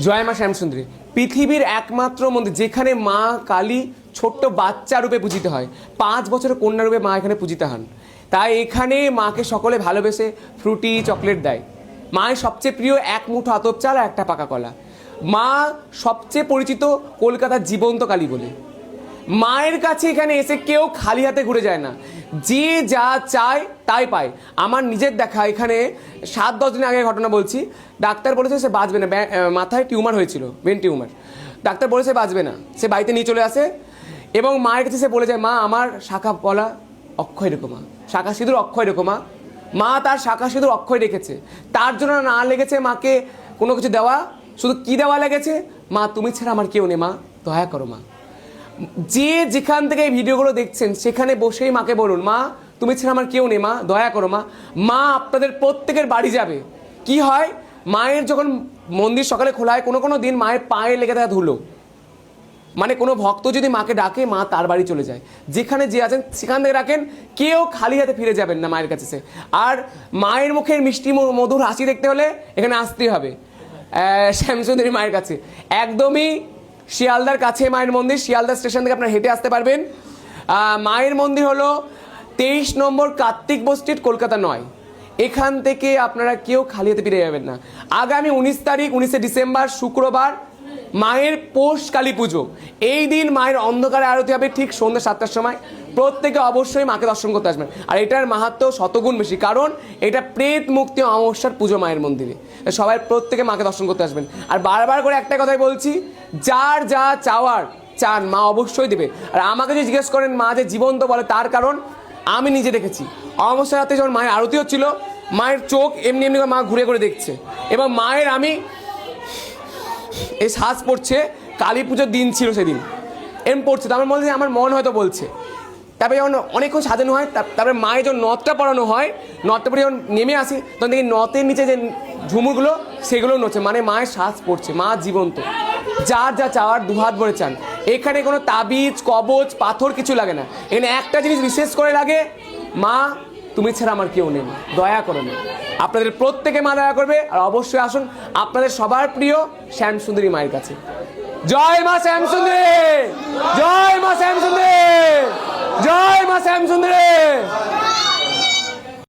জয় মা শ্যামসুন্দরী পৃথিবীর একমাত্র মন্দির যেখানে মা কালী ছোট্ট বাচ্চা রূপে পূজিত হয়, 5 বছরের কন্যা রূপে মা এখানে পূজিত হন। তাই এখানে মাকে সকলে ভালোবেসে ফ্রুটি চকলেট দেয়। মায়ের সবচেয়ে প্রিয় এক মুঠো আতপ চাল আর একটা পাকা কলা। মা সবচেয়ে পরিচিত কলকাতার জীবন্ত কালী বলে। মায়ের কাছে এখানে এসে কেউ খালি হাতে ঘুরে যায় না, যে যা চায় তাই পায়। আমার নিজের দেখা, এখানে 7-10 দিন আগে ঘটনা বলছি। ডাক্তার বলেছে সে বাঁচবে না, মাথায় টিউমার হয়েছিল, ব্রেন টিউমার। ডাক্তার বলেছে বাঁচবে না, সে বাড়িতে নিয়ে চলে আসে এবং মায়ের কাছে সে বলে যায়, মা আমার শাখা পলা অক্ষয় রেখো, মা শাখা সিঁদুর অক্ষয় রেখো। মা তার শাখা সিঁদুর অক্ষয় রেখেছে। তার জন্য না লেগেছে মাকে কোনো কিছু দেওয়া, শুধু কি দেওয়া লেগেছে, মা তুমি ছাড়া আমার কেউ নেই, মা দয়া করো। মা যে যেখান থেকে এই ভিডিওগুলো দেখছেন সেখানে বসেই মাকে বলুন, মা তুমি ছাড়া আমার কেউ নেই, মা দয়া করো। মা আপনাদের প্রত্যেকের বাড়ি যাবে। কি হয়, মায়ের যখন মন্দির সকালে খোলা হয়, কোনো দিন মায়ের পায়ে লেগে থাকে ধুলো, মানে কোনো ভক্ত যদি মাকে ডাকে মা তার বাড়ি চলে যায়। যেখানে যে আছেন সেখান থেকে রাখেন, কেউ খালি হাতে ফিরে যাবেন না মায়ের কাছে। আর মায়ের মুখের মিষ্টি মধুর হাসি দেখতে হলে এখানে আসতেই হবে শ্যামসুন্দরী মায়ের কাছে। একদমই শিয়ালদার কাছে মায়ের মন্দির, শিয়ালদা স্টেশন থেকে আপনারা হেঁটে আসতে পারবেন। মায়ের মন্দির হলো 23 নম্বর কার্তিক স্ট্রিট, কলকাতা 9। এখান থেকে আপনারা কেউ খালি হাতে ফিরে যাবেন না। আগামী 19 তারিখ 19শে ডিসেম্বর শুক্রবার মায়ের পৌষ কালী পুজো। এই দিন মায়ের অন্ধকারে আরতি হবে ঠিক সন্ধ্যা 7টার সময়। প্রত্যেকে অবশ্যই মাকে দর্শন করতে আসবেন। আর এটার মাহাত্ম্য শতগুণ বেশি, কারণ এটা প্রেত মুক্তি অমাবস্যার পুজো মায়ের মন্দিরে। সবাই প্রত্যেকে মাকে দর্শন করতে আসবেন। আর বারবার করে একটা কথাই বলছি, যার যা চাওয়ার চান মা অবশ্যই দেবে। আর আমাকে যে জিজ্ঞেস করেন মা যে জীবন্ত বলে, তার কারণ আমি নিজে দেখেছি। অমাবস্যা রাতে যখন মায়ের আরতি হচ্ছিল, মায়ের চোখ এমনি এমনি করে মা ঘুরে ঘুরে দেখছে, এবং মায়ের আমি এই শ্বাস পড়ছে, কালী পুজোর দিন ছিল সেদিন, এম পড়ছে। তারপর বলছে আমার মন হয়তো বলছে। তারপরে যখন অনেকক্ষণ সাজানো হয়, তারপরে মায়ের যখন নথটা পরানো হয়, নথটা পরে যখন নেমে আসি, তখন দেখি নথের নিচে যে ঝুমুরগুলো সেগুলো নড়ছে, মানে মায়ের শ্বাস পড়ছে, মা জীবন্ত। যার যা চাওয়ার দুহাত ভরে চান। এখানে কোনো তাবিজ কবচ পাথর কিছু লাগে না। এখানে একটা জিনিস বিশেষ করে লাগে, মা তুমি ছাড়া আমার কেউ নেই, দয়া করে না। আপনাদের প্রত্যেকে মা দয়া করবে। আর অবশ্যই আসুন আপনাদের সবার প্রিয় শ্যামসুন্দরী মায়ের কাছে। জয় মা শ্যামসুন্দরী, জয় মা শ্যামসুন্দরী, জয় মা শ্যামসুন্দরী।